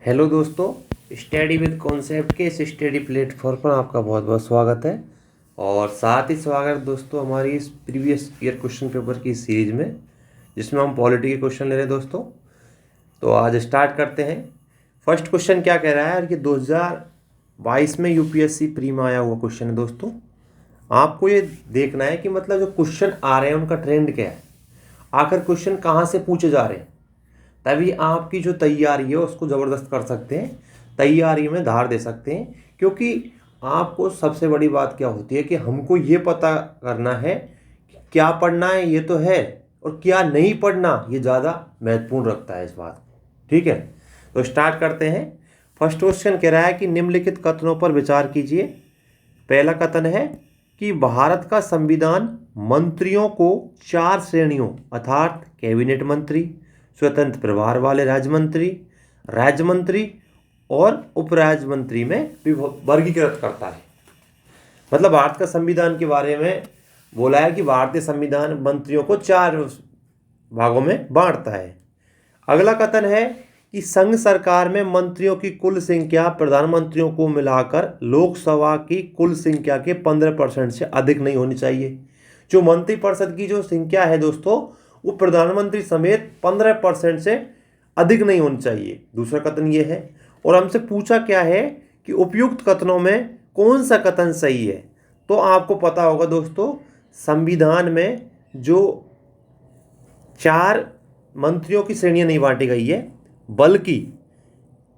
Hello दोस्तों, study with concept के इस स्टडी प्लेटफॉर्म पर आपका बहुत बहुत स्वागत है। और साथ ही स्वागत दोस्तों हमारी इस प्रीवियस ईयर क्वेश्चन पेपर की सीरीज में, जिसमें हम पॉलिटी के क्वेश्चन ले रहे हैं दोस्तों। तो आज स्टार्ट करते हैं। फर्स्ट क्वेश्चन क्या कह रहा है कि 2022 में यूपीएससी प्री में आया हुआ क्वेश्चन है दोस्तों। आपको ये देखना है कि मतलब जो क्वेश्चन आ रहे हैं उनका ट्रेंड क्या है, आखिर क्वेश्चन कहाँ से पूछे जा रहे हैं, तभी आपकी जो तैयारी है उसको ज़बरदस्त कर सकते हैं, तैयारी में धार दे सकते हैं। क्योंकि आपको सबसे बड़ी बात क्या होती है कि हमको ये पता करना है कि क्या पढ़ना है ये तो है, और क्या नहीं पढ़ना ये ज़्यादा महत्वपूर्ण रखता है इस बात को। ठीक है, तो स्टार्ट करते हैं। फर्स्ट क्वेश्चन कह रहा है कि निम्नलिखित कथनों पर विचार कीजिए। पहला कथन है कि भारत का संविधान मंत्रियों को 4 श्रेणियों अर्थात कैबिनेट मंत्री, स्वतंत्र प्रभार वाले राज्य मंत्री और उपराज्य मंत्री में वर्गीकृत करता है। मतलब भारत का संविधान के बारे में बोला है कि भारतीय संविधान मंत्रियों को 4 भागों में बांटता है। अगला कथन है कि संघ सरकार में मंत्रियों की कुल संख्या प्रधानमंत्रियों को मिलाकर लोकसभा की कुल संख्या के 15% से अधिक नहीं होनी चाहिए। जो मंत्रिपरिषद की जो संख्या है दोस्तों, वो प्रधानमंत्री समेत 15% से अधिक नहीं होनी चाहिए। दूसरा कथन ये है। और हमसे पूछा क्या है कि उपयुक्त कथनों में कौन सा कथन सही है। तो आपको पता होगा दोस्तों, संविधान में जो 4 मंत्रियों की श्रेणियां नहीं बांटी गई है, बल्कि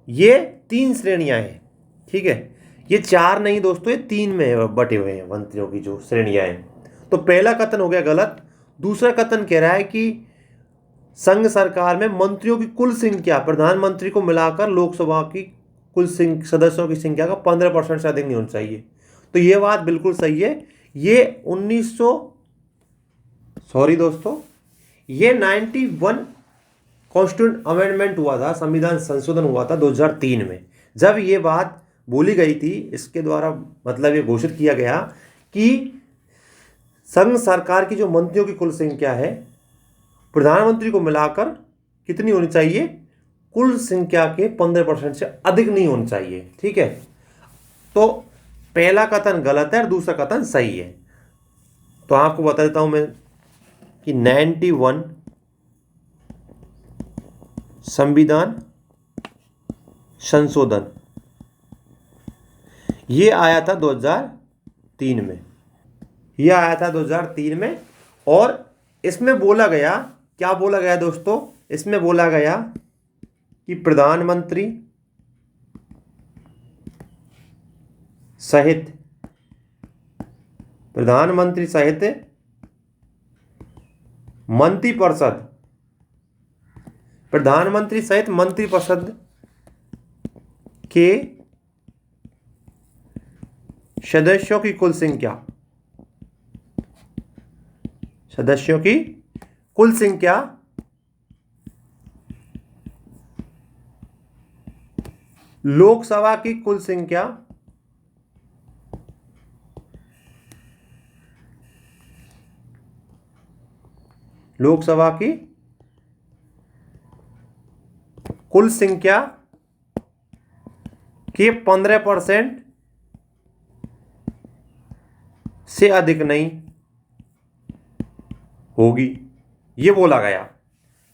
ये 3 श्रेणियां हैं। ठीक है, ये 4 नहीं दोस्तों, ये 3 में बटे हुए हैं मंत्रियों की जो श्रेणियां हैं। तो पहला कथन हो गया गलत। दूसरा कथन कह रहा है कि संघ सरकार में मंत्रियों की कुल संख्या प्रधानमंत्री को मिलाकर लोकसभा की कुल सदस्यों की संख्या का 15% से अधिक नहीं होनी चाहिए। तो ये बात बिल्कुल सही है। ये 91 कॉन्स्टिट्यूंट अमेंडमेंट हुआ था, संविधान संशोधन हुआ था 2003 में। जब ये बात बोली गई थी, इसके द्वारा मतलब ये घोषित किया गया कि संघ सरकार की जो मंत्रियों की कुल संख्या है प्रधानमंत्री को मिलाकर कितनी होनी चाहिए, कुल संख्या के 15% से अधिक नहीं होनी चाहिए। ठीक है, तो पहला कथन गलत है और दूसरा कथन सही है। तो आपको बता देता हूं मैं कि 91 संविधान संशोधन ये आया था 2003 में। यह आया था 2003 में। और इसमें बोला गया, क्या बोला गया दोस्तों, इसमें बोला गया कि प्रधानमंत्री सहित मंत्रिपरिषद, प्रधानमंत्री सहित मंत्रिपरिषद के सदस्यों की कुल संख्या लोकसभा की कुल संख्या के 15% से अधिक नहीं होगी, ये बोला गया।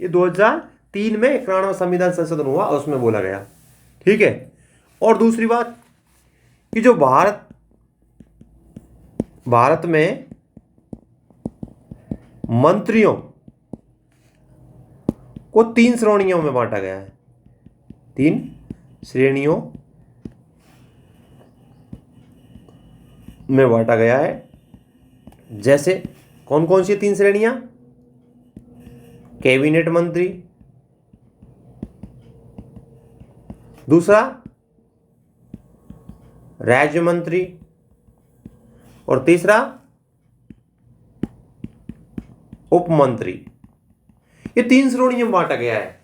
ये 2003 में 91वां संविधान संशोधन हुआ, उसमें बोला गया। ठीक है, और दूसरी बात कि जो भारत में मंत्रियों को 3 श्रेणियों में बांटा गया है। 3 श्रेणियों में बांटा गया है। जैसे कौन कौन सी 3 श्रेणियां, कैबिनेट मंत्री, दूसरा राज्य मंत्री, और तीसरा उप मंत्री। ये 3 श्रेणियों में बांटा गया है।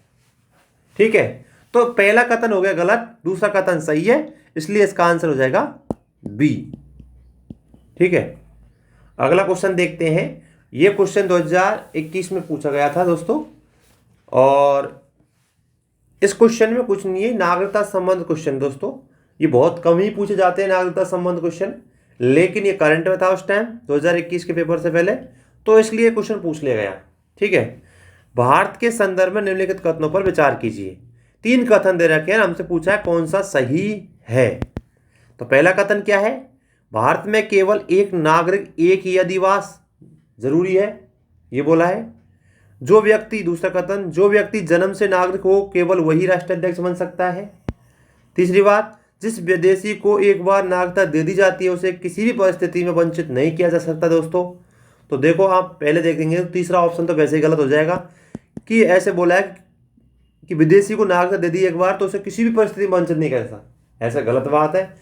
ठीक है, तो पहला कथन हो गया गलत, दूसरा कथन सही है, इसलिए इसका आंसर हो जाएगा बी। ठीक है, अगला क्वेश्चन देखते हैं। यह क्वेश्चन 2021 में पूछा गया था दोस्तों, और इस क्वेश्चन में कुछ नहीं है, नागरिकता संबंध क्वेश्चन दोस्तों, ये बहुत कम ही पूछे जाते हैं नागरिकता संबंध क्वेश्चन, लेकिन ये करंट में था उस टाइम 2021 के पेपर से पहले, तो इसलिए क्वेश्चन पूछ लिया गया। ठीक है, भारत के संदर्भ में निम्नलिखित कथनों पर विचार कीजिए। 3 कथन दे रखे हैं, हमसे पूछा है कौन सा सही है। तो पहला कथन क्या है, भारत में केवल एक नागरिक एक ही अधिवास जरूरी है, ये बोला है। जो व्यक्ति, दूसरा कथन, जो व्यक्ति जन्म से नागरिक हो केवल वही राष्ट्राध्यक्ष बन सकता है। तीसरी बात, जिस विदेशी को एक बार नागरिकता दे दी जाती है उसे किसी भी परिस्थिति में वंचित नहीं किया जा सकता दोस्तों। तो देखो आप पहले देखेंगे तो तीसरा ऑप्शन तो वैसे ही गलत हो जाएगा कि ऐसे बोला है कि विदेशी को नागरिकता दे दी एक बार तो उसे किसी भी परिस्थिति में वंचित नहीं कर सकता, ऐसा गलत बात है।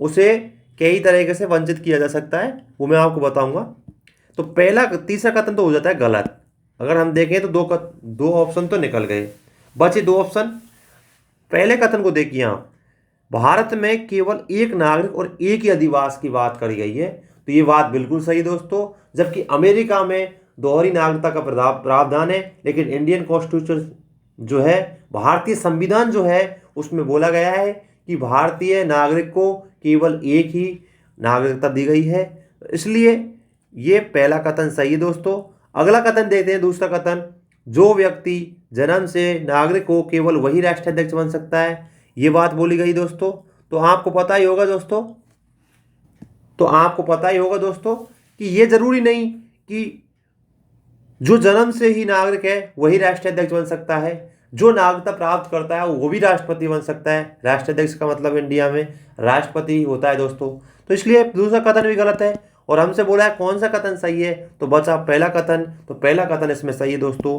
उसे कई तरीके से वंचित किया जा सकता है, वो मैं आपको बताऊंगा। तो तीसरा कथन तो हो जाता है गलत। अगर हम देखें तो दो ऑप्शन तो निकल गए, बचे 2 ऑप्शन। पहले कथन को देखिए आप, भारत में केवल एक नागरिक और एक ही अधिवास की बात करी गई है, तो ये बात बिल्कुल सही दोस्तों। जबकि अमेरिका में दोहरी नागरिकता का प्रावधान है, लेकिन इंडियन कॉन्स्टिट्यूशन जो है, भारतीय संविधान जो है, उसमें बोला गया है कि भारतीय नागरिक को केवल एक ही नागरिकता दी गई है, इसलिए ये पहला कथन सही है दोस्तों। अगला कथन देखते हैं, दूसरा कथन, जो व्यक्ति जन्म से नागरिक हो केवल वही राष्ट्राध्यक्ष बन सकता है, ये बात बोली गई दोस्तों। तो आपको पता ही होगा दोस्तों कि ये जरूरी नहीं कि जो जन्म से ही नागरिक है वही राष्ट्राध्यक्ष बन सकता है, जो नागरिकता प्राप्त करता है वो भी राष्ट्रपति बन सकता है। राष्ट्राध्यक्ष का मतलब इंडिया में राष्ट्रपति होता है दोस्तों, तो इसलिए दूसरा कथन भी गलत है। और हमसे बोला है कौन सा कथन सही है, तो बचा पहला कथन, तो पहला कथन इसमें सही है दोस्तों।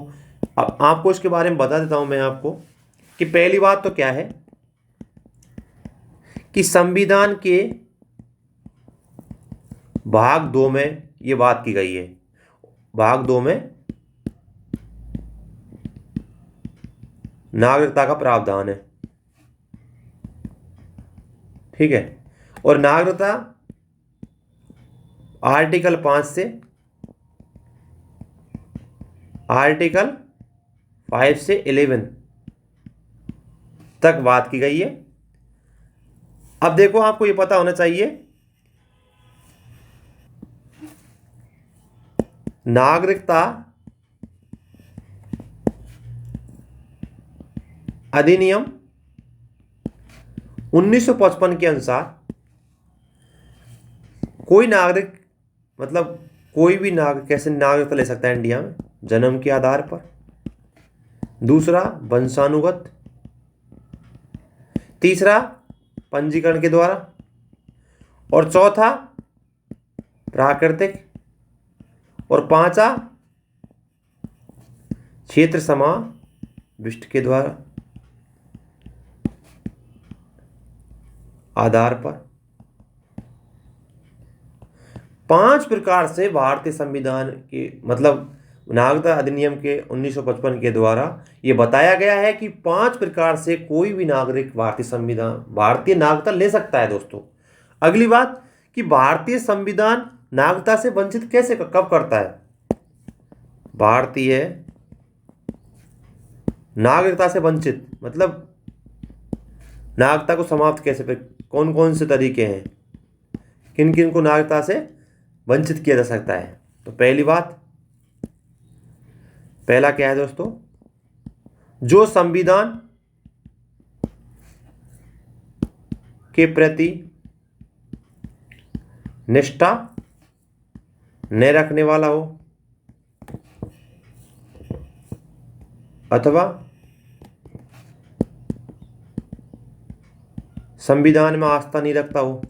अब आपको इसके बारे में बता देता हूं मैं आपको कि पहली बात तो क्या है कि संविधान के भाग 2 में ये बात की गई है, भाग 2 में नागरिकता का प्रावधान है, ठीक है। और नागरिकता आर्टिकल 5 से आर्टिकल 5 से 11 तक बात की गई है। अब देखो आपको ये पता होना चाहिए, नागरिकता अधिनियम 1955 के अनुसार कोई नागरिक, मतलब कोई भी नागरिक कैसे नागरिकता ले सकता है इंडिया में, जन्म के आधार पर, दूसरा वंशानुगत, तीसरा पंजीकरण के द्वारा, और चौथा प्राकृतिक, और पांचवा क्षेत्र समाविष्ट के द्वारा आधार पर। 5 प्रकार से भारतीय संविधान के मतलब नागरिकता अधिनियम के 1955 के द्वारा यह बताया गया है कि 5 प्रकार से कोई भी नागरिक भारतीय नागरिकता ले सकता है दोस्तों। अगली बात कि भारतीय संविधान नागरिकता से वंचित कैसे कब करता है, भारतीय नागरिकता से वंचित मतलब नागरिकता को समाप्त कैसे, कौन कौन से तरीके हैं, किन किन को नागरिकता से वंचित किया जा सकता है। तो पहला क्या है दोस्तों, जो संविधान के प्रति निष्ठा न रखने वाला हो अथवा संविधान में आस्था नहीं रखता हो,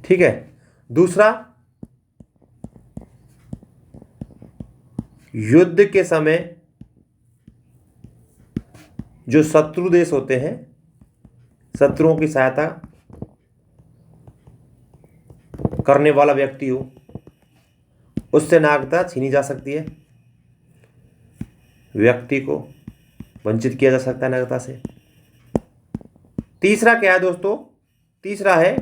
ठीक है। दूसरा, युद्ध के समय जो शत्रु देश होते हैं, शत्रुओं की सहायता करने वाला व्यक्ति हो, उससे नागरिकता छीनी जा सकती है, व्यक्ति को वंचित किया जा सकता है नागरिकता से। तीसरा क्या है दोस्तों, तीसरा है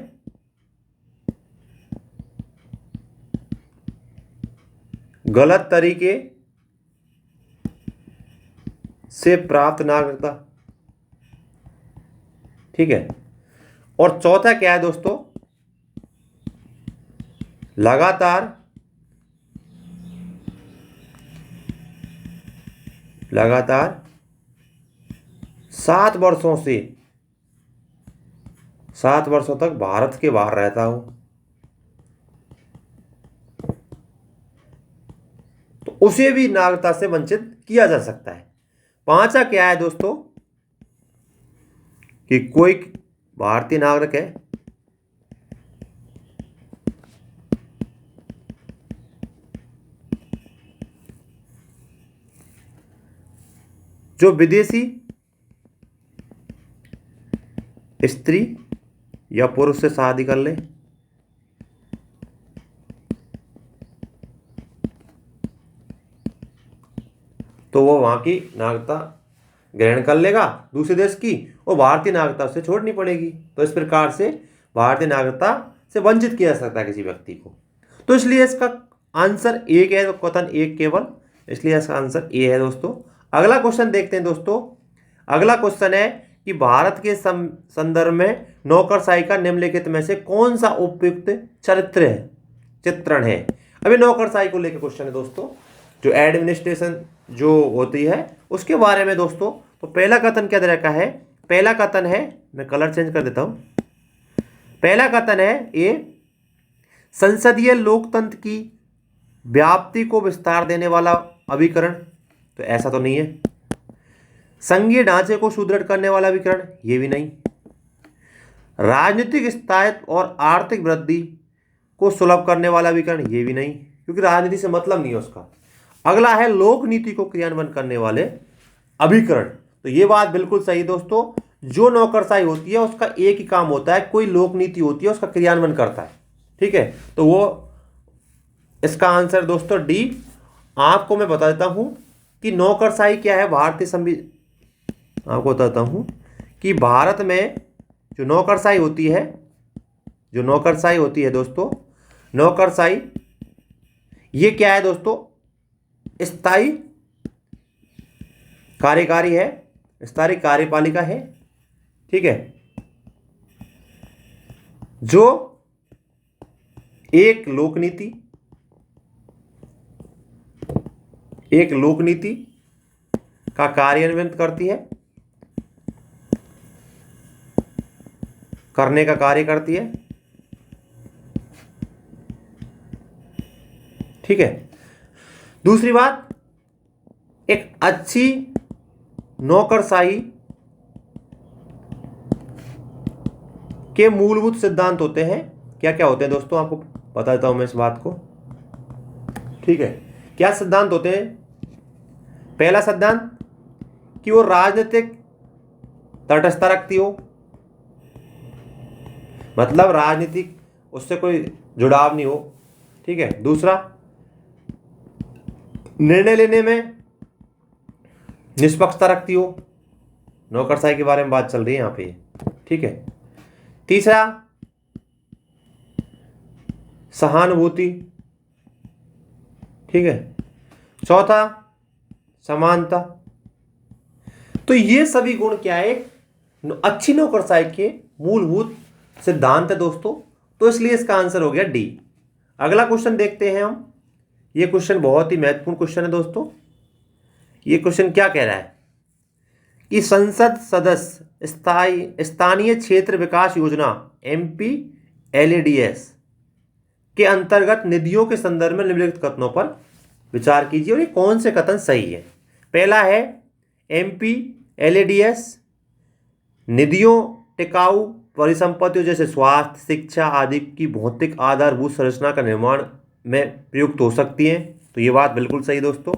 गलत तरीके से प्राप्त नागरिकता। ठीक है। और चौथा क्या है दोस्तों, लगातार 7 वर्षों तक भारत के बाहर रहता हो, तो उसे भी नागरिकता से वंचित किया जा सकता है। पांचवा क्या है दोस्तों, कि कोई भारतीय नागरिक है जो विदेशी स्त्री या पुरुष से शादी कर ले, तो वो वहां की नागरिकता ग्रहण कर लेगा दूसरे देश की, और भारतीय नागरिकता उसे छोड़नी पड़ेगी। तो इस प्रकार से भारतीय नागरिकता से वंचित किया जा सकता है किसी व्यक्ति को। तो इसलिए इसका आंसर एक है, तो कथन एक केवल, इसलिए इसका आंसर ए है दोस्तों। अगला क्वेश्चन देखते हैं दोस्तों। अगला क्वेश्चन है कि भारत के संदर्भ में नौकरशाही का निम्नलिखित में से कौन सा उपयुक्त चित्रण है। अभी नौकरशाही को लेकर क्वेश्चन है दोस्तों, जो एडमिनिस्ट्रेशन जो होती है उसके बारे में दोस्तों। तो पहला कथन क्या तरह का है, पहला कथन है, मैं कलर चेंज कर देता हूं। पहला कथन है ये, संसदीय लोकतंत्र की व्याप्ति को विस्तार देने वाला अभिकरण, तो ऐसा तो नहीं है। संघीय ढांचे को सुदृढ़ करने वाला अभिकरण, ये भी नहीं। राजनीतिक स्थायित्व और आर्थिक वृद्धि को सुलभ करने वाला अभिकरण, ये भी नहीं, क्योंकि राजनीति से मतलब नहीं है उसका। अगला है लोक नीति को क्रियान्वयन करने वाले अभिकरण, तो ये बात बिल्कुल सही दोस्तों। जो नौकरशाही होती है उसका एक ही काम होता है, कोई लोक नीति होती है उसका क्रियान्वयन करता है। ठीक है, तो वो इसका आंसर दोस्तों डी। आपको मैं बता देता हूं कि नौकरशाही क्या है। भारतीय संविधान आपको बताता हूं कि भारत में जो नौकरशाही होती है दोस्तों, नौकरशाही ये क्या है दोस्तों, स्थायी कार्यकारी है, स्थायी कार्यपालिका है। ठीक है, जो एक लोकनीति का कार्यान्वयन करने का कार्य करती है। ठीक है, दूसरी बात, एक अच्छी नौकरशाही के मूलभूत सिद्धांत होते हैं। क्या क्या होते हैं दोस्तों, आपको बता देता हूं मैं इस बात को। ठीक है, क्या सिद्धांत होते हैं। पहला सिद्धांत कि वो राजनीतिक तटस्थता रखती हो, मतलब राजनीतिक उससे कोई जुड़ाव नहीं हो। ठीक है, दूसरा, निर्णय लेने में निष्पक्षता रखती हो। नौकरशाही के बारे में बात चल रही है यहां पे। ठीक है, तीसरा, सहानुभूति। ठीक है, चौथा, समानता। तो ये सभी गुण क्या है, अच्छी नौकरशाही के मूलभूत सिद्धांत है दोस्तों। तो इसलिए इसका आंसर हो गया डी। अगला क्वेश्चन देखते हैं हम। ये क्वेश्चन बहुत ही महत्वपूर्ण क्वेश्चन है दोस्तों। ये क्वेश्चन क्या कह रहा है कि संसद सदस्य स्थानीय क्षेत्र विकास योजना MPLADS के अंतर्गत निधियों के संदर्भ में निम्नलिखित कथनों पर विचार कीजिए और ये कौन से कथन सही है। पहला है, MPLADS निधियों टिकाऊ परिसंपत्तियों जैसे स्वास्थ्य, शिक्षा आदि की भौतिक आधारभूत संरचना का निर्माण में प्रयुक्त हो सकती हैं। तो ये बात बिल्कुल सही दोस्तों।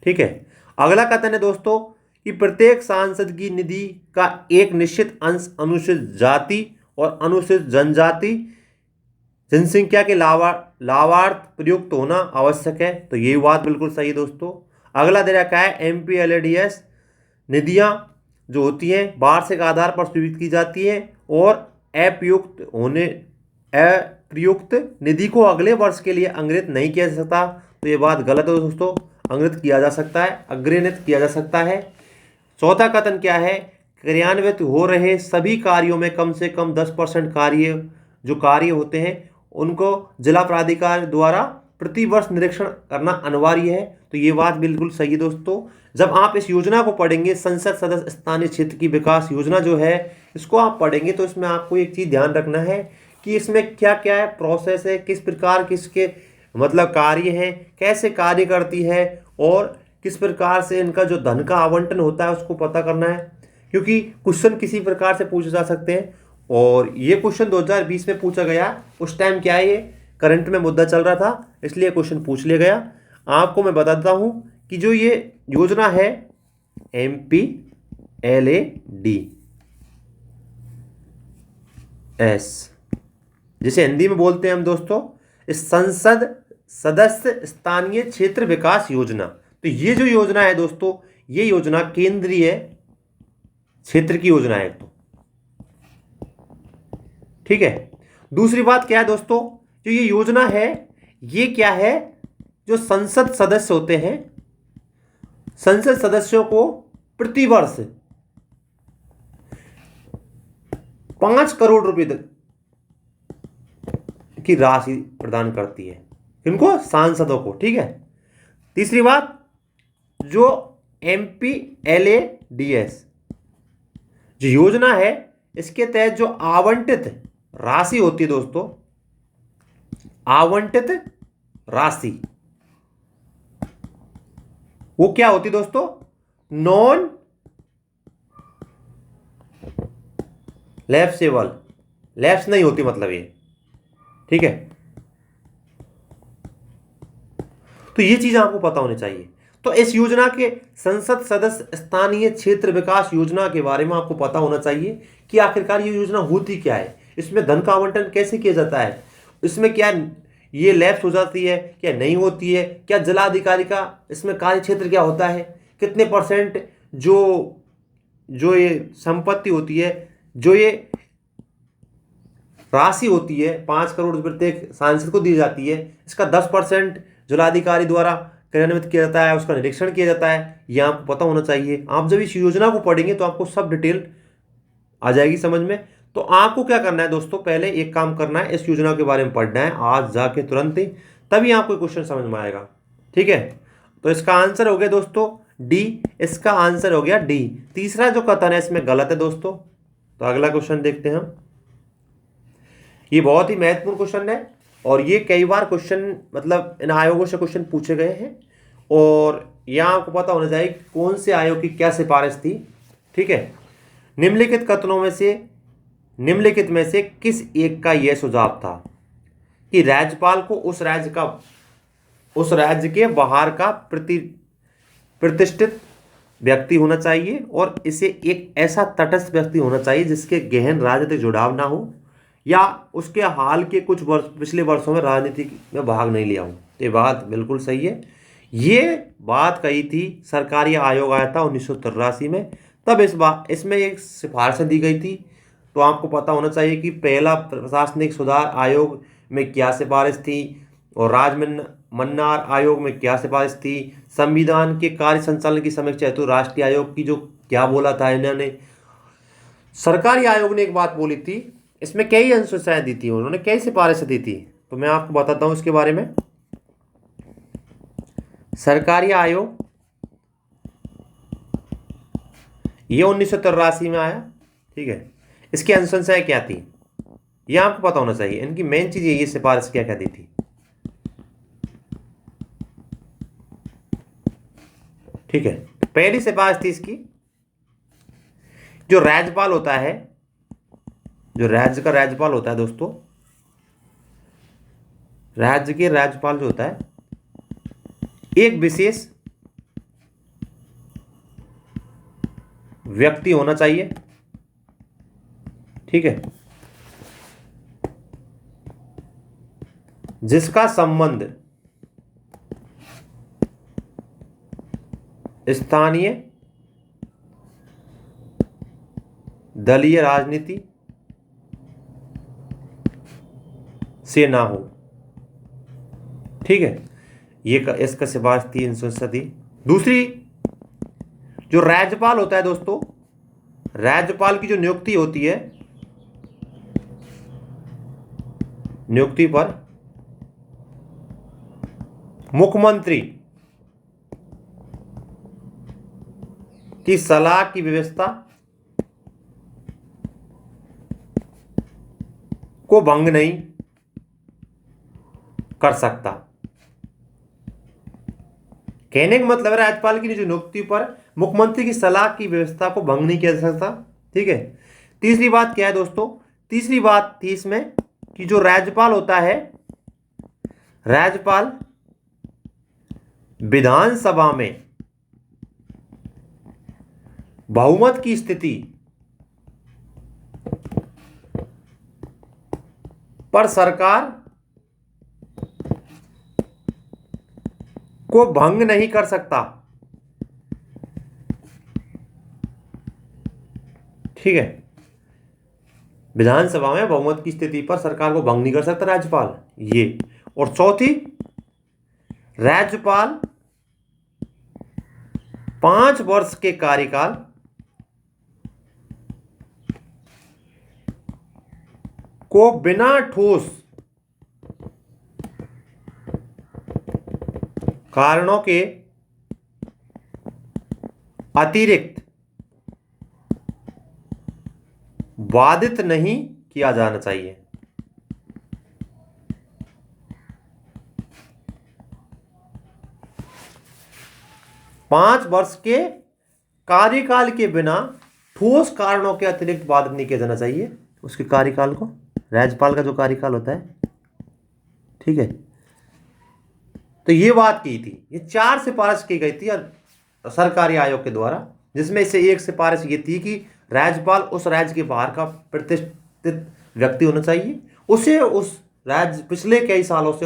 ठीक है, अगला कथन है दोस्तों कि प्रत्येक सांसद की निधि का एक निश्चित अंश अनुसूचित जाति और अनुसूचित जनजाति जनसंख्या के लाभार्थ प्रयुक्त होना आवश्यक है। तो ये बात बिल्कुल सही है दोस्तों। अगला दे रखा है, MPLADS निधियां जो होती हैं वार्षिक आधार पर स्वीकृत की जाती है और अप्रयुक्त निधि को अगले वर्ष के लिए अंग्रित नहीं किया जा सकता। तो ये बात गलत है दोस्तों। अंग्रित किया जा सकता है, अग्रहित किया जा सकता है। चौथा कथन क्या है, क्रियान्वित हो रहे सभी कार्यों में कम से कम 10% जो कार्य होते हैं उनको जिला प्राधिकार द्वारा प्रतिवर्ष निरीक्षण करना अनिवार्य है। तो ये बात बिल्कुल सही है दोस्तों। जब आप इस योजना को पढ़ेंगे, संसद सदस्य स्थानीय क्षेत्र की विकास योजना जो है, इसको आप पढ़ेंगे तो इसमें आपको एक चीज़ ध्यान रखना है कि इसमें क्या क्या है, प्रोसेस है, किस प्रकार किसके मतलब कार्य हैं, कैसे कार्य करती है और किस प्रकार से इनका जो धन का आवंटन होता है उसको पता करना है। क्योंकि क्वेश्चन किसी प्रकार से पूछे जा सकते हैं और ये क्वेश्चन 2020 में पूछा गया। उस टाइम क्या है, ये करंट में मुद्दा चल रहा था, इसलिए क्वेश्चन पूछ लिया गया। आपको मैं बताता हूँ कि जो ये योजना है MPLADS, जिसे हिंदी में बोलते हैं हम दोस्तों इस संसद सदस्य स्थानीय क्षेत्र विकास योजना। तो ये जो योजना है दोस्तों, ये योजना केंद्रीय क्षेत्र की योजना है तो, ठीक है। दूसरी बात क्या है दोस्तों, जो ये योजना है ये क्या है, जो संसद सदस्य होते हैं, संसद सदस्यों को प्रतिवर्ष 5 करोड़ रुपए तक की राशि प्रदान करती है। इनको सांसदों को, ठीक है। तीसरी बात, जो MPLADS जो योजना है, इसके तहत जो आवंटित राशि होती है दोस्तों, आवंटित राशि वो क्या होती है दोस्तों, नॉन लैप्सेबल, लैप्स नहीं होती मतलब ये, ठीक है। तो ये चीज आपको पता होनी चाहिए। तो इस योजना के संसद सदस्य स्थानीय क्षेत्र विकास योजना के बारे में आपको पता होना चाहिए कि आखिरकार ये योजना होती क्या है, इसमें धन का आवंटन कैसे किया जाता है, इसमें क्या ये लैप्स हो जाती है क्या नहीं होती है, क्या जिलाधिकारी का इसमें कार्य क्षेत्र क्या होता है, कितने % जो ये संपत्ति होती है, जो ये राशि होती है 5 करोड़ प्रत्येक सांसद को दी जाती है, इसका 10% जिलाधिकारी द्वारा क्रियान्वित किया जाता है, उसका निरीक्षण किया जाता है। ये आपको पता होना चाहिए। आप जब इस योजना को पढ़ेंगे तो आपको सब डिटेल आ जाएगी समझ में। तो आपको क्या करना है दोस्तों, पहले एक काम करना है, इस योजना के बारे में पढ़ना है आज जाके तुरंत ही, तभी आपको क्वेश्चन समझ में आएगा, ठीक है। तो इसका आंसर हो गया दोस्तों डी, इसका आंसर हो गया डी। तीसरा जो कथन है इसमें गलत है दोस्तों। तो अगला क्वेश्चन देखते हैं हम। ये बहुत ही महत्वपूर्ण क्वेश्चन है और ये कई बार क्वेश्चन मतलब इन आयोगों से क्वेश्चन पूछे गए हैं और यहां आपको पता होना चाहिए कौन से आयोग की क्या सिफारिश थी, ठीक है। निम्नलिखित कथनों में से निम्नलिखित में से किस एक का यह सुझाव था कि राज्यपाल को उस राज्य के बाहर का प्रतिष्ठित व्यक्ति होना चाहिए और इसे एक ऐसा तटस्थ व्यक्ति होना चाहिए जिसके गहन राजनीतिक जुड़ाव ना हो या उसके हाल के कुछ पिछले वर्षों में राजनीति में भाग नहीं लिया हो। ये बात बिल्कुल सही है। ये बात कही थी, सरकारी आयोग आया था 1983 में, तब इसमें एक सिफारिश दी गई थी। तो आपको पता होना चाहिए कि पहला प्रशासनिक सुधार आयोग में क्या सिफारिश थी और राजमन्नार आयोग में क्या सिफारिश थी, संविधान के कार्य संचालन की समीक्षा हेतु राष्ट्रीय आयोग की जो क्या बोला था इन्होंने। सरकारी आयोग ने एक बात बोली थी, इसमें कई अनुशंसाएं दी थी, उन्होंने कई सिफारिशें दी थी। तो मैं आपको बताता हूं इसके बारे में। सरकारी आयोग ये 1983 में आया, ठीक है। इसकी अनुशंसाएं क्या थी ये आपको पता होना चाहिए। इनकी मेन चीज ये सिफारिश क्या क्या दी थी, ठीक है। पहली सिफारिश थी इसकी, जो राज्यपाल होता है, जो राज्य का राज्यपाल होता है दोस्तों, राज्य के राज्यपाल जो होता है एक विशेष व्यक्ति होना चाहिए, ठीक है, जिसका संबंध स्थानीय दलीय राजनीति से ना हो, ठीक है। इसका सिफारिश थी 1980। दूसरी, जो राज्यपाल होता है दोस्तों, राज्यपाल की जो नियुक्ति होती है, नियुक्ति पर मुख्यमंत्री की सलाह की व्यवस्था को भंग नहीं कर सकता। कहने का मतलब है राज्यपाल की जो नियुक्ति पर मुख्यमंत्री की सलाह की व्यवस्था को भंग नहीं किया जा सकता। ठीक है। तीसरी बात क्या है दोस्तों, तीसरी बात थी इसमें कि जो राज्यपाल होता है, राज्यपाल विधानसभा में बहुमत की स्थिति पर सरकार को भंग नहीं कर सकता। ठीक है, विधानसभा में बहुमत की स्थिति पर सरकार को भंग नहीं कर सकता राज्यपाल, ये। और चौथी, राज्यपाल 5 वर्ष के कार्यकाल को बिना ठोस कारणों के अतिरिक्त बाधित नहीं किया जाना चाहिए। पांच वर्ष के कार्यकाल के बिना ठोस कारणों के अतिरिक्त बाधित नहीं किया जाना चाहिए उसके कार्यकाल को, राज्यपाल का जो कार्यकाल होता है। ठीक है, तो ये बात की थी, ये 4 सिफारिश की गई थी सरकारी आयोग के द्वारा, जिसमें से एक सिफारिश ये थी कि राज्यपाल उस राज्य के बाहर का प्रतिष्ठित व्यक्ति होना चाहिए, उसे उस राज्य पिछले कई सालों से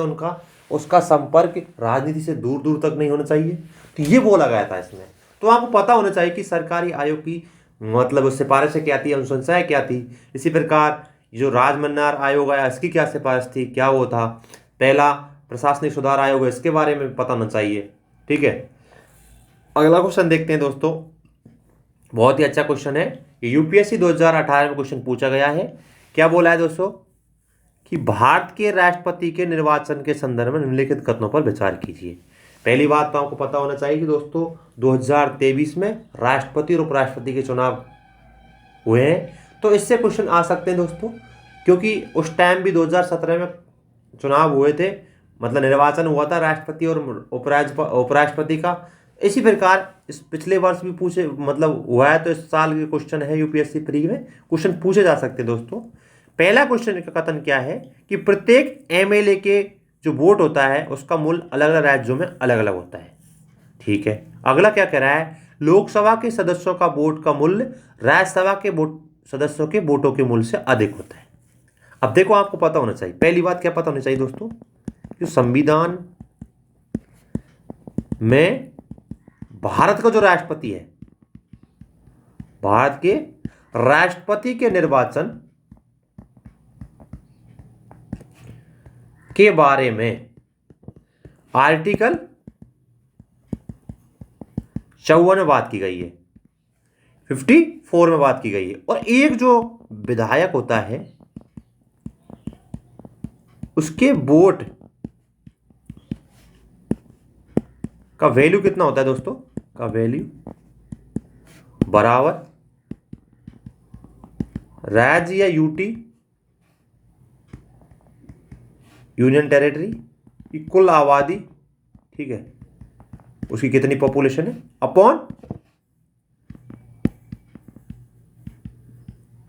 उसका संपर्क राजनीति से दूर दूर तक नहीं होना चाहिए। तो ये बोला गया था इसमें। तो आपको पता होना चाहिए कि सरकारी आयोग की मतलब सिफारिशें क्या थी, अनुशंसाएं क्या थी। इसी प्रकार जो राजमन्नार आयोग आया, इसकी क्या सिफारिश थी, क्या वो था। पहला प्रशासनिक सुधार आयोग है, इसके बारे में पता होना चाहिए। ठीक है, अगला क्वेश्चन देखते हैं दोस्तों, बहुत ही अच्छा क्वेश्चन है। यूपीएससी 2018 में क्वेश्चन पूछा गया है। क्या बोला है दोस्तों कि भारत के राष्ट्रपति के निर्वाचन के संदर्भ में निम्नलिखित कथनों पर विचार कीजिए। पहली बात तो आपको पता होना चाहिए कि दोस्तों 2023 में राष्ट्रपति और उपराष्ट्रपति के चुनाव हुए हैं, तो इससे क्वेश्चन आ सकते हैं दोस्तों, क्योंकि उस टाइम भी 2017 में चुनाव हुए थे, मतलब निर्वाचन हुआ था राष्ट्रपति और उपराष्ट्रपति का। इसी प्रकार इस पिछले वर्ष भी पूछे मतलब हुआ है, तो इस साल के क्वेश्चन है यूपीएससी प्री में, क्वेश्चन पूछे जा सकते हैं दोस्तों। पहला क्वेश्चन का कथन क्या है कि प्रत्येक एमएलए के जो वोट होता है उसका मूल्य अलग अलग राज्यों में अलग अलग होता है। ठीक है, अगला क्या कह रहा है, लोकसभा के सदस्यों का वोट का मूल्य राज्यसभा के सदस्यों के वोटों के मूल्य से अधिक होता है। अब देखो, आपको पता होना चाहिए, पहली बात क्या पता होनी चाहिए दोस्तों, कि संविधान में भारत का जो राष्ट्रपति है, भारत के राष्ट्रपति के निर्वाचन के बारे में आर्टिकल 54 में बात की गई है, 54 में बात की गई है। और एक जो विधायक होता है उसके वोट का वैल्यू कितना होता है दोस्तों, का वैल्यू बराबर राज्य या यूटी यूनियन टेरिटरी की कुल आबादी, ठीक है, उसकी कितनी पॉपुलेशन है, अपॉन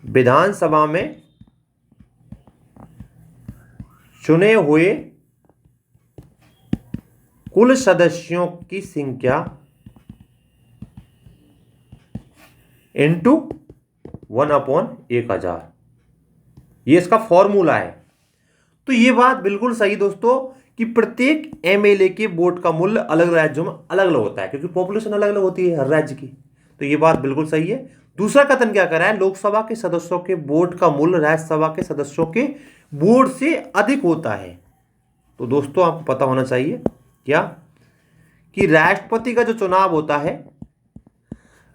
विधानसभा में चुने हुए कुल सदस्यों की संख्या इंटू 1/1000। ये इसका फॉर्मूला है। तो ये बात बिल्कुल सही दोस्तों कि प्रत्येक एमएलए के वोट का मूल्य अलग राज्यों में अलग अलग होता है, क्योंकि पॉपुलेशन अलग अलग होती है हर राज्य की। तो ये बात बिल्कुल सही है। दूसरा कथन क्या कर रहा है, लोकसभा के सदस्यों के वोट का मूल्य राज्यसभा के सदस्यों के वोट से अधिक होता है। तो दोस्तों आपको पता होना चाहिए क्या, कि राष्ट्रपति का जो चुनाव होता है,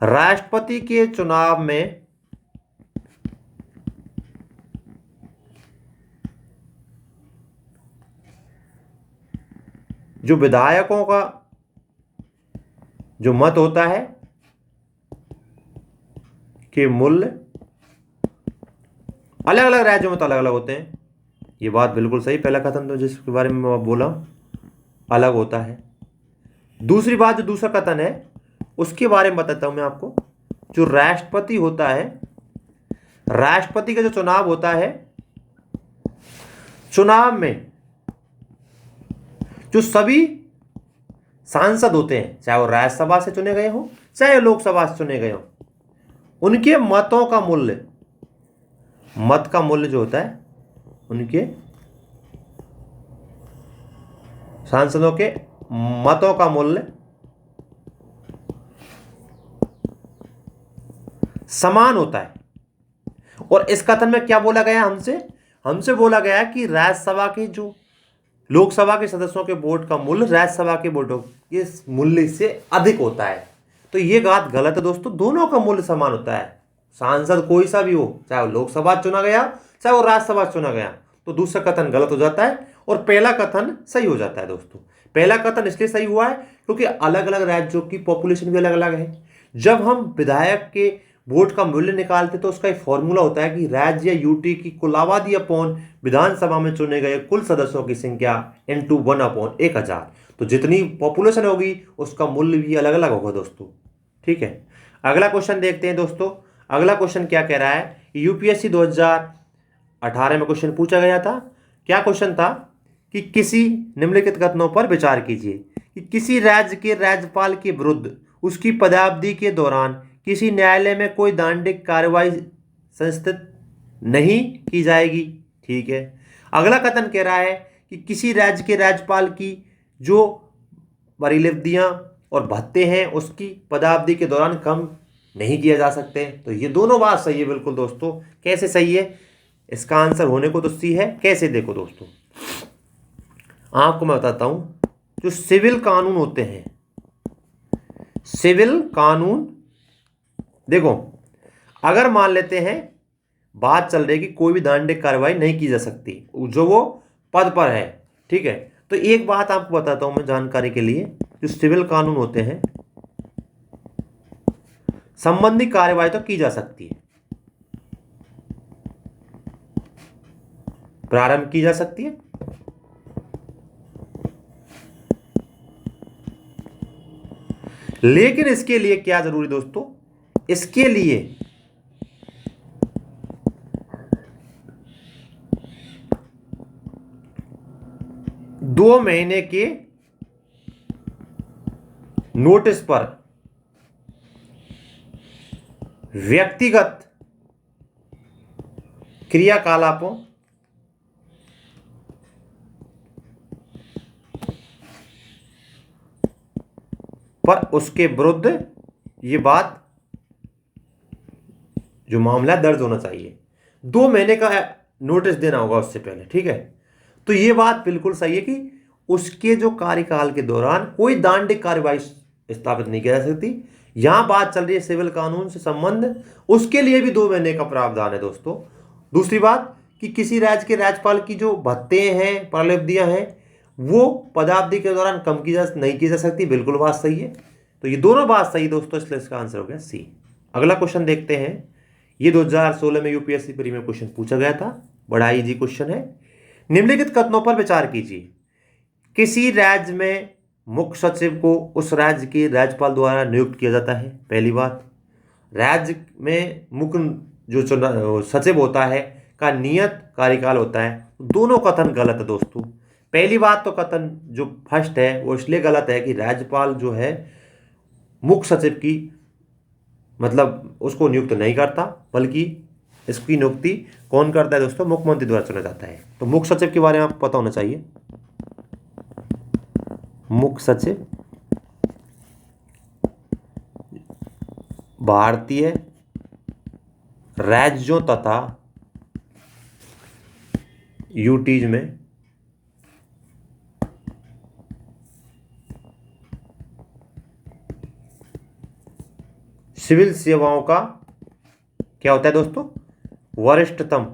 राष्ट्रपति के चुनाव में जो विधायकों का जो मत होता है के मूल्य अलग अलग राज्यों में तो अलग अलग होते हैं। ये बात बिल्कुल सही, पहला कथन तो जिसके बारे में मैं बोला अलग होता है। दूसरी बात, जो दूसरा कथन है उसके बारे में बताता हूं मैं आपको। जो राष्ट्रपति होता है, राष्ट्रपति का जो चुनाव होता है, चुनाव में जो सभी सांसद होते हैं, चाहे वो राज्यसभा से चुने गए हो चाहे लोकसभा से चुने गए हो, उनके मतों का मूल्य, मत का मूल्य जो होता है, उनके सांसदों के मतों का मूल्य समान होता है। और इस कथन में क्या बोला गया हमसे बोला गया कि राज्यसभा के जो लोकसभा के सदस्यों के वोट का मूल्य राज्यसभा के वोटों के मूल्य से अधिक होता है। तो ये बात गलत है दोस्तों, दोनों का मूल्य समान होता है। सांसद कोई सा भी हो, चाहे वो लोकसभा चुना गया चाहे वो राज्यसभा चुना गया, तो दूसरा कथन गलत हो जाता है और पहला कथन सही हो जाता है दोस्तों। पहला कथन इसलिए सही हुआ है क्योंकि अलग अलग राज्यों की पॉपुलेशन भी अलग अलग है। जब हम विधायक के वोट का मूल्य निकालते तो उसका एक फॉर्मूला होता है कि राज्य या यूटी की कुल आबादी अपॉन विधानसभा में चुने गए कुल सदस्यों की संख्या इंटू 1/1000। तो जितनी पॉपुलेशन होगी उसका मूल्य भी अलग अलग होगा दोस्तों। ठीक है, अगला क्वेश्चन देखते हैं दोस्तों। अगला क्वेश्चन क्या कह रहा है, यूपीएससी 2018 में क्वेश्चन पूछा गया था। क्या क्वेश्चन था कि किसी निम्नलिखित कथनों पर विचार कीजिए कि किसी राज्य के राज्यपाल के विरुद्ध उसकी पदावधि के दौरान किसी न्यायालय में कोई दंडिक कार्रवाई संस्थित नहीं की जाएगी। ठीक है, अगला कथन कह रहा है कि किसी राज्य के राज्यपाल की जो परिलब्धियां और भत्ते हैं उसकी पदावधि के दौरान कम नहीं किया जा सकते। तो ये दोनों बात सही है बिल्कुल दोस्तों। कैसे सही है, इसका आंसर होने को तो सी है। कैसे, देखो दोस्तों, आपको मैं बताता हूं। जो सिविल कानून होते हैं, सिविल कानून, देखो अगर मान लेते हैं बात चल रही है कि कोई भी दंडिक कार्रवाई नहीं की जा सकती जो वो पद पर है, ठीक है, तो एक बात आपको बताता हूं मैं जानकारी के लिए। जो सिविल कानून होते हैं, संबंधी कार्रवाई तो की जा सकती है, प्रारंभ की जा सकती है, लेकिन इसके लिए क्या जरूरी दोस्तों, इसके लिए 2 महीने के नोटिस पर व्यक्तिगत क्रियाकलापों पर उसके विरुद्ध ये बात जो मामला दर्ज होना चाहिए। 2 महीने का नोटिस देना होगा उससे पहले। ठीक है, तो ये बात बिल्कुल सही है कि उसके जो कार्यकाल के दौरान कोई दंडिक कार्रवाई स्थापित नहीं की जा सकती। यहां बात चल रही है सिविल कानून से संबंध, उसके लिए भी 2 महीने का प्रावधान है दोस्तों। दूसरी बात कि किसी राज्य के राज्यपाल की जो भत्ते हैं, प्रालिब्धियां हैं, वो पदावधि के दौरान कम नहीं की जा सकती। बिल्कुल बात सही है। तो ये दोनों बात सही दोस्तों, इसलिए इसका आंसर हो गया सी। अगला क्वेश्चन देखते हैं। ये 2016 में यूपीएससी प्री में क्वेश्चन पूछा गया था, बड़ा इजी क्वेश्चन है। निम्नलिखित कथनों पर विचार कीजिए। किसी राज्य में मुख्य सचिव को उस राज्य के राज्यपाल द्वारा नियुक्त किया जाता है। पहली बात, राज्य में मुख्य जो सचिव होता है का नियत कार्यकाल होता है। दोनों कथन गलत है दोस्तों। पहली बात तो कथन जो फर्स्ट है वो इसलिए गलत है कि राज्यपाल जो है मुख्य सचिव की मतलब उसको नियुक्त नहीं करता, बल्कि इसकी नियुक्ति कौन करता है दोस्तों, मुख्यमंत्री द्वारा चुना जाता है। तो मुख्य सचिव के बारे में आपको पता होना चाहिए। मुख्य सचिव भारतीय राज्यों तथा यूटीज में सिविल सेवाओं का क्या होता है दोस्तों, वरिष्ठतम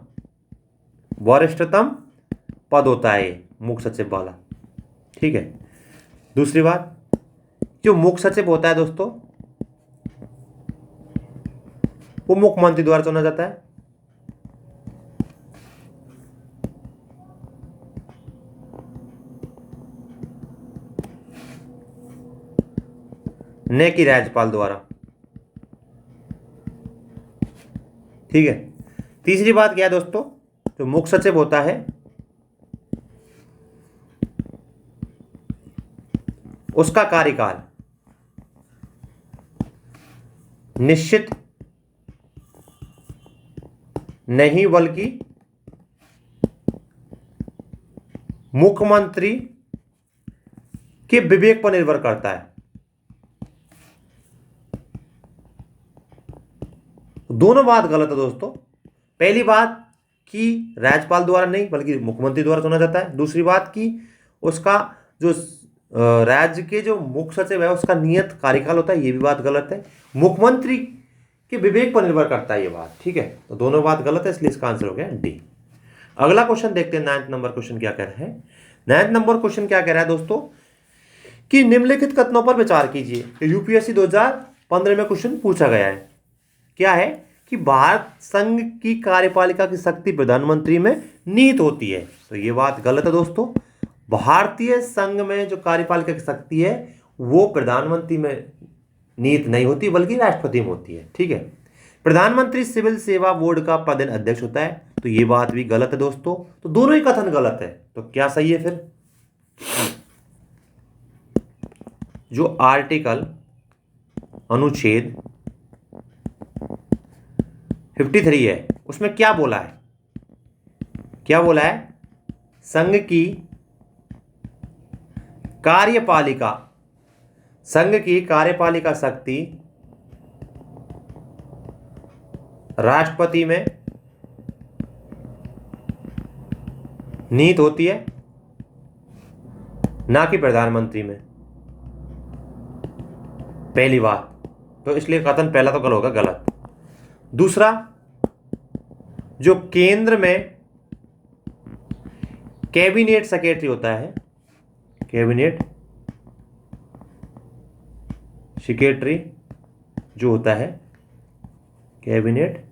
वरिष्ठतम पद होता है ये मुख्य सचिव वाला। ठीक है। दूसरी बात, जो मुख्य सचिव होता है दोस्तों वो मुख्यमंत्री द्वारा चुना जाता है। न कि राज्यपाल द्वारा। ठीक है। तीसरी बात क्या है दोस्तों, जो मुख्य सचिव होता है उसका कार्यकाल निश्चित नहीं बल्कि मुख्यमंत्री के विवेक पर निर्भर करता है। दोनों बात गलत है दोस्तों। पहली बात कि राज्यपाल द्वारा नहीं बल्कि मुख्यमंत्री द्वारा चुना जाता है। दूसरी बात कि उसका जो राज्य के जो मुख्य सचिव है उसका नियत कार्यकाल होता है, ये भी बात गलत है। मुख्यमंत्री के विवेक पर निर्भर करता है ये बात। ठीक है, तो दोनों बात गलत है, इसलिए इसका आंसर हो गया डी। अगला क्वेश्चन देखते हैं, 9 नंबर क्वेश्चन क्या कह रहा है। 9 नंबर क्वेश्चन क्या कह रहा है दोस्तों कि निम्नलिखित कथनों पर विचार कीजिए। यूपीएससी 2015 में क्वेश्चन पूछा गया है। क्या है कि भारत संघ की कार्यपालिका की शक्ति प्रधानमंत्री में निहित होती है। तो ये बात गलत है दोस्तों। भारतीय संघ में जो कार्यपालिका की शक्ति है वो प्रधानमंत्री में निहित नहीं होती बल्कि राष्ट्रपति में होती है। ठीक है। प्रधानमंत्री सिविल सेवा बोर्ड का प्रदेश अध्यक्ष होता है, तो ये बात भी गलत है दोस्तों। तो दोनों ही कथन गलत है, तो क्या सही है फिर? जो आर्टिकल अनुच्छेद 53 है उसमें क्या बोला है, क्या बोला है? संघ की कार्यपालिका शक्ति राष्ट्रपति में निहित होती है, ना कि प्रधानमंत्री में। पहली बात, तो इसलिए कथन पहला तो गलत होगा, गलत। दूसरा, जो केंद्र में कैबिनेट सेक्रेटरी होता है, कैबिनेट सेक्रेटरी जो होता है, कैबिनेट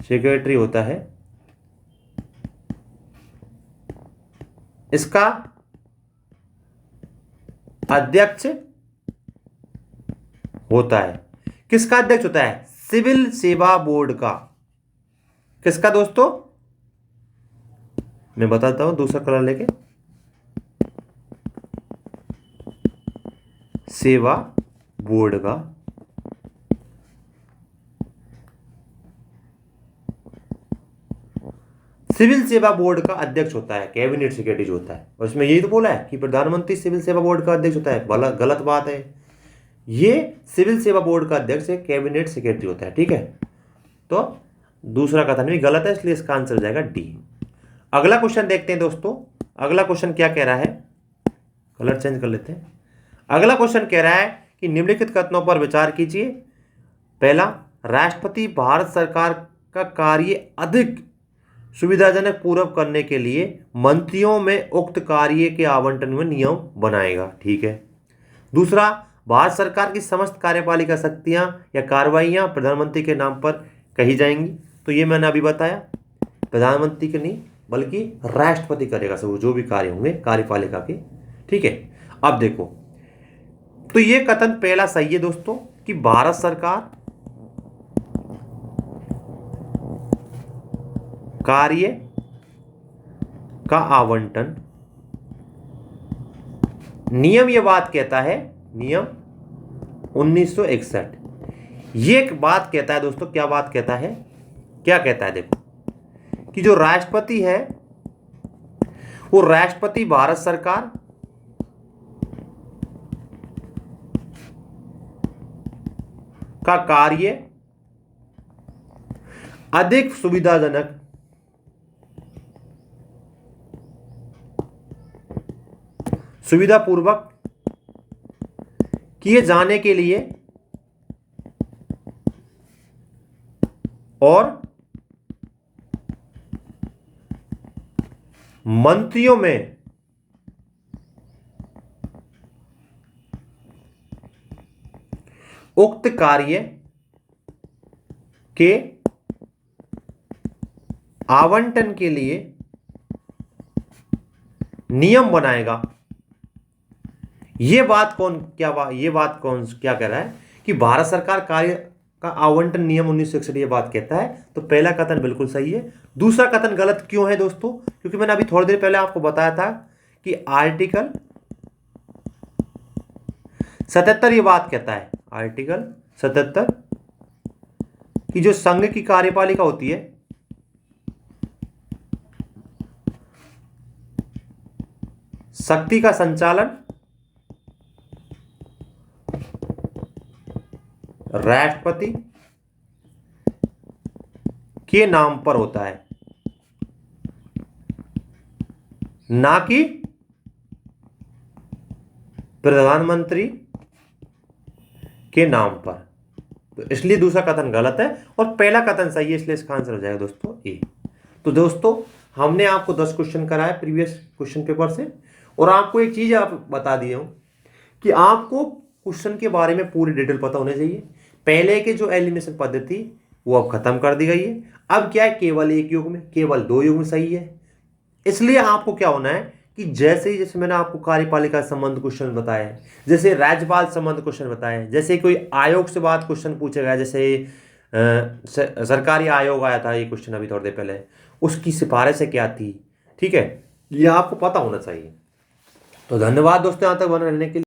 सेक्रेटरी होता है, इसका अध्यक्ष होता है। किसका अध्यक्ष होता है? सिविल सेवा बोर्ड का। किसका दोस्तों? मैं बताता हूं दूसरा कलर लेके। सेवा बोर्ड का सिविल सेवा बोर्ड का अध्यक्ष होता है कैबिनेट सेक्रेटरी जो होता है। और इसमें यही तो बोला है कि प्रधानमंत्री सिविल सेवा बोर्ड का अध्यक्ष होता है, गलत बात है। ये सिविल सेवा बोर्ड का अध्यक्ष कैबिनेट सेक्रेटरी होता है। ठीक है, तो दूसरा कथन भी गलत है, इसलिए इसका आंसर हो जाएगा डी। अगला क्वेश्चन देखते हैं दोस्तों। अगला क्वेश्चन क्या कह रहा है, कलर चेंज कर लेते हैं। अगला क्वेश्चन कह रहा है कि निम्नलिखित कथनों पर विचार कीजिए। पहला, राष्ट्रपति भारत सरकार का कार्य अधिक सुविधाजनक पूर्व करने के लिए मंत्रियों में उक्त कार्य के आवंटन में नियम बनाएगा। ठीक है। दूसरा, भारत सरकार की समस्त कार्यपालिका शक्तियां या कार्रवाइयां प्रधानमंत्री के नाम पर कही जाएंगी। तो ये मैंने अभी बताया, प्रधानमंत्री के नहीं बल्कि राष्ट्रपति करेगा सब जो भी कार्य होंगे कार्यपालिका के। ठीक है। अब देखो, तो ये कथन पहला सही है दोस्तों कि भारत सरकार कार्य का आवंटन, नियम ये बात कहता है, नियम 1961 ये एक बात कहता है दोस्तों। क्या बात कहता है? क्या कहता है? देखो कि जो राष्ट्रपति है वो राष्ट्रपति भारत सरकार का कार्य अधिक सुविधाजनक सुविधापूर्वक किए जाने के लिए और मंत्रियों में उक्त कार्य के आवंटन के लिए नियम बनाएगा। ये बात कौन क्या कह रहा है कि भारत सरकार कार्य का आवंटन नियम 1961 ये बात कहता है। तो पहला कथन बिल्कुल सही है। दूसरा कथन गलत क्यों है दोस्तों? क्योंकि मैंने अभी थोड़ी देर पहले आपको बताया था कि आर्टिकल 77 ये बात कहता है, आर्टिकल 77 कि जो संघ की कार्यपालिका होती है शक्ति का संचालन राष्ट्रपति के नाम पर होता है, ना कि प्रधानमंत्री के नाम पर। तो इसलिए दूसरा कथन गलत है और पहला कथन सही है, इसलिए इसका आंसर हो जाएगा दोस्तों ए। तो दोस्तों हमने आपको 10 क्वेश्चन कराया प्रीवियस क्वेश्चन पेपर से, और आपको एक चीज आप बता दिए हूं कि आपको क्वेश्चन के बारे में पूरी डिटेल पता होनी चाहिए। पहले के जो एलिमिनेशन पद्धति वो अब खत्म कर दी गई है। अब क्या है, केवल एक युग में, केवल 2 युग में सही है। इसलिए आपको क्या होना है कि जैसे मैंने आपको कार्यपालिका संबंध क्वेश्चन बताए, जैसे राज्यपाल संबंध क्वेश्चन बताए, जैसे कोई आयोग से बात क्वेश्चन पूछा गया, जैसे सरकारी आयोग आया था ये क्वेश्चन अभी थोड़ी देर पहले, उसकी सिफारिशें क्या थी, ठीक है, ये आपको पता होना चाहिए। तो धन्यवाद दोस्तों यहाँ तक बने रहने के लिए।